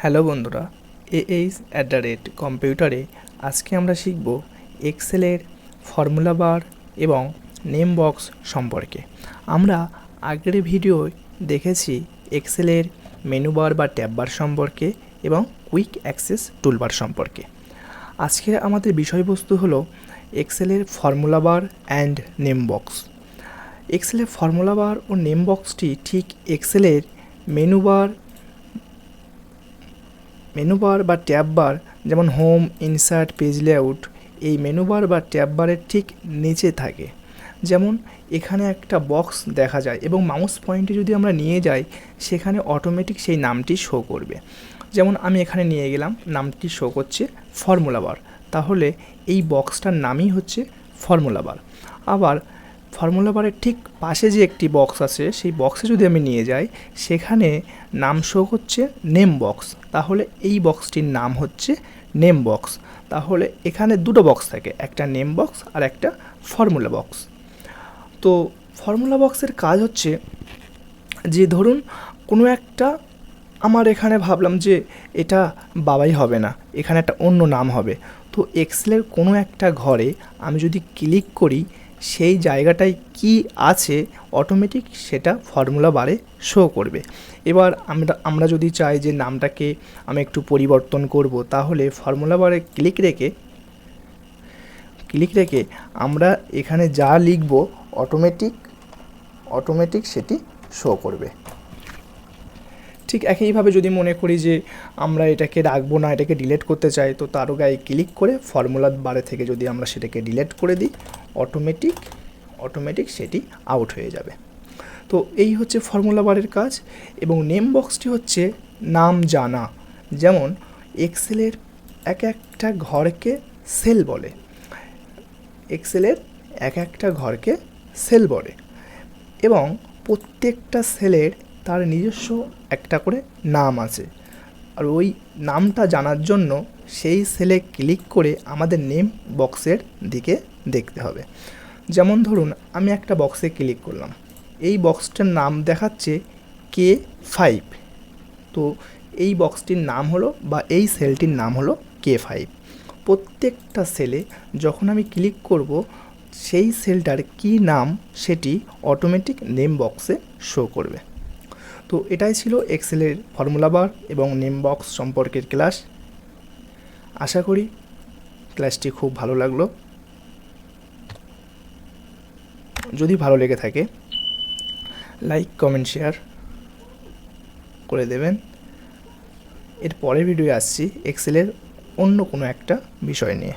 Hello বন্ধুরা, AH@কম্পিউটারে আজকে আমরা শিখব এক্সেলের ফর্মুলা বার এবং নেম বক্স সম্পর্কে। আমরা আগের ভিডিওয় দেখেছি এক্সেলের মেনু বার বা ট্যাব বার সম্পর্কে এবং কুইক অ্যাক্সেস টুলবার সম্পর্কে। আজকে আমাদের বিষয়বস্তু হলো এক্সেলের formula bar and name box. এক্সেলের ফর্মুলা বার ও নেম বক্সটি ঠিক এক্সেলের মেনু বার বা ট্যাব বার, যেমন হোম, ইনসার্ট, পেজ লেআউট, এই মেনু বার বা ট্যাব বারের ঠিক নিচে থাকে। যেমন এখানে একটা বক্স দেখা যায় এবং মাউস পয়েন্টে যদি আমরা নিয়ে যাই সেখানে অটোমেটিক সেই নামটি শো করবে। যেমন আমি এখানে নিয়ে গেলাম, নামটি শো করছে ফর্মুলা বার, তাহলে এই বক্সটার নামই হচ্ছে ফর্মুলা বার। আবার ফর্মুলা বারের ঠিক পাশে যে একটি বক্স আছে সেই বক্সে যদি আমি নিয়ে যাই সেখানে নাম শো হচ্ছে নেম বক্স, তাহলে এই বক্সটির নাম হচ্ছে নেম বক্স। তাহলে এখানে দুটো বক্স থাকে, একটা নেম বক্স আর একটা ফর্মুলা বক্স। তো ফর্মুলা বক্সের কাজ হচ্ছে যে ধরুন কোনো একটা আমার এখানে ভাবলাম যে এটা বাবাই হবে না, এখানে একটা অন্য নাম হবে। তো এক্সেলের কোনো একটা ঘরে আমি যদি ক্লিক করি সেই জায়গাটায় কি আছে অটোমেটিক সেটা ফর্মুলা বারে শো করবে। এবার আমরা যদি চাই যে নামটাকে আমি একটু পরিবর্তন করব, তাহলে ফর্মুলা বারে ক্লিক রেখে আমরা এখানে যা লিখব অটোমেটিক সেটি শো করবে। ঠিক একইভাবে যদি মনে করি যে আমরা এটাকে রাখবো না, এটাকে ডিলিট করতে চাই, তো তারও গায়ে ক্লিক করে ফর্মুলা বারে থেকে যদি আমরা সেটাকে ডিলিট করে দিই অটোমেটিক সেটি আউট হয়ে যাবে। তো এই হচ্ছে ফর্মুলা বারের কাজ। এবং নেম বক্সটি হচ্ছে নাম জানা। যেমন এক্সেলের এক একটা ঘরকে সেল বলে, এবং প্রত্যেকটা সেলের তার নিজস্ব একটা করে নাম আছে। আর ওই নামটা জানার জন্য সেই সেলে ক্লিক করে আমাদের নেম বক্সের দিকে দেখতে হবে। যেমন ধরুন আমি একটা বক্সে ক্লিক করলাম, এই বক্সটার নাম দেখাচ্ছে K5। তো এই বক্সটির নাম হলো বা এই সেলটির নাম হলো K5। প্রত্যেকটা সেলে যখন আমি ক্লিক করব সেই সেলটার কী নাম সেটি অটোমেটিক নেম বক্সে শো করবে। তো এটাই ছিল এক্সেলের ফর্মুলা বার এবং নেম বক্স সম্পর্কের ক্লাস। আশা করি ক্লাসটি খুব ভালো লাগলো। যদি ভালো লেগে থাকে লাইক, কমেন্ট, শেয়ার করে দেবেন। এর পরের ভিডিও আসছি এক্সেলের অন্য কোনো একটা বিষয় নিয়ে।